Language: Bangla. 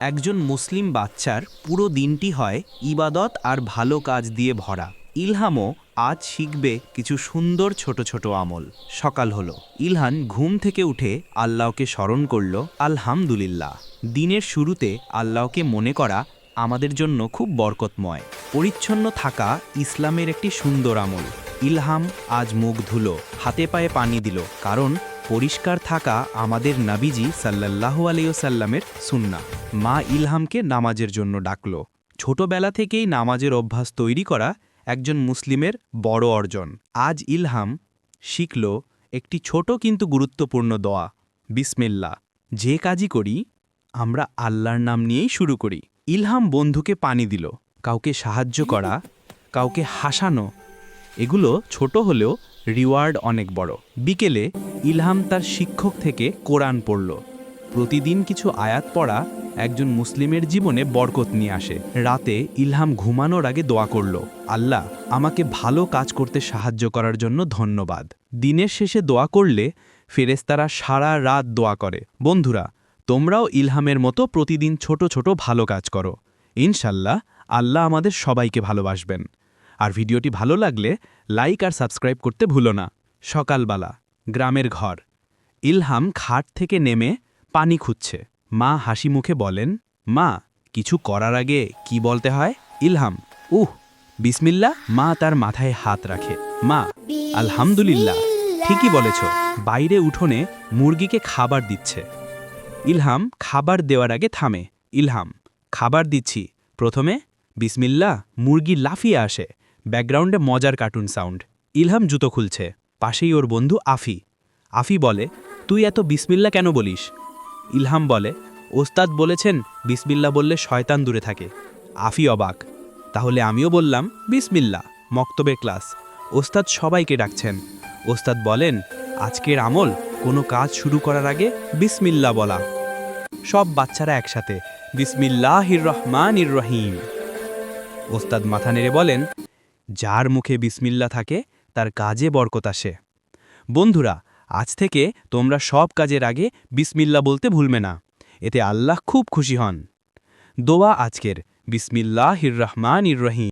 একজন মুসলিম বাচ্চার পুরো দিনটি হয় ইবাদত আর ভালো কাজ দিয়ে ভরা। ইলহামও আজ শিখবে কিছু সুন্দর ছোট ছোট আমল। সকাল হলো, ইলহান ঘুম থেকে উঠে আল্লাহকে স্মরণ করল। আলহামদুলিল্লাহ। দিনের শুরুতে আল্লাহকে মনে করা আমাদের জন্য খুব বরকতময়। পরিচ্ছন্ন থাকা ইসলামের একটি সুন্দর আমল। ইলহাম আজ মুখ ধুলো, হাতে পায়ে পানি দিল, কারণ পরিষ্কার থাকা আমাদের নবীজি সাল্লাল্লাহু আলাইহি ওয়াসাল্লামের সুন্নাহ। মা ইলহামকে নামাজের জন্য ডাকল। ছোটবেলা থেকেই নামাজের অভ্যাস তৈরি করা একজন মুসলিমের বড় অর্জন। আজ ইলহাম শিখল একটি ছোট কিন্তু গুরুত্বপূর্ণ দোয়া, বিসমিল্লাহ। যে কাজই করি আমরা আল্লাহর নাম নিয়েই শুরু করি। ইলহাম বন্ধুকে পানি দিল, কাউকে সাহায্য করা, কাউকে হাসানো, এগুলো ছোট হলেও রিওয়ার্ড অনেক বড়। বিকেলে ইলহাম তার শিক্ষক থেকে কোরআন পড়ল। প্রতিদিন কিছু আয়াত পড়া একজন মুসলিমের জীবনে বরকত নিয়ে আসে। রাতে ইলহাম ঘুমানোর আগে দোয়া করল, আল্লাহ আমাকে ভালো কাজ করতে সাহায্য করার জন্য ধন্যবাদ। দিনের শেষে দোয়া করলে ফেরেশতারা সারা রাত দোয়া করে। বন্ধুরা, তোমরাও ইলহামের মতো প্রতিদিন ছোট ছোট ভালো কাজ করো। ইনশাল্লাহ আল্লাহ আমাদের সবাইকে ভালোবাসবেন। আর ভিডিওটি ভালো লাগলে লাইক আর সাবস্ক্রাইব করতে ভুলো না। সকালবেলা গ্রামের ঘর, ইলহাম খাট থেকে নেমে পানি খুঁজছে। মা হাসি মুখে বলেন, মা কিছু করার আগে কি বলতে হয়? ইলহাম, বিসমিল্লাহ। মা তার মাথায় হাত রাখে। মা, আলহামদুলিল্লাহ। ঠিকই বলেছ। বাইরে উঠোনে মুরগিকে খাবার দিচ্ছে। ইলহাম খাবার দেওয়ার আগে থামে। ইলহাম, খাবার দিচ্ছি। প্রথমে বিসমিল্লাহ। মুরগি লাফিয়ে আসে। ব্যাকগ্রাউন্ডে মজার কার্টুন সাউন্ড। ইলহাম জুতো খুলছে। পাশেই ওর বন্ধু আফি। আফি বলে, তুই এত বিসমিল্লাহ কেন বলিস? ইলহাম বলে, ওস্তাদ বলেছেন বিসমিল্লাহ বললে শয়তান দূরে থাকে। আফি অবাক। তাহলে আমিও বললাম বিসমিল্লাহ। মক্তবের ক্লাস, ওস্তাদ সবাইকে ডাকছেন। ওস্তাদ বলেন, আজকের আমল কোনো কাজ শুরু করার আগে বিসমিল্লাহ বলা। সব বাচ্চারা একসাথে বিসমিল্লাহির রহমানির রহিম। ওস্তাদ মাথা নেড়ে বলেন, যার মুখে বিসমিল্লাহ থাকে তার কাজে বরকত আসে। বন্ধুরা, আজ থেকে তোমরা সব কাজের আগে বিসমিল্লাহ বলতে ভুলবে না। এতে আল্লাহ খুব খুশি হন। দোয়া আজকের, বিসমিল্লাহির রহমানির রহিম।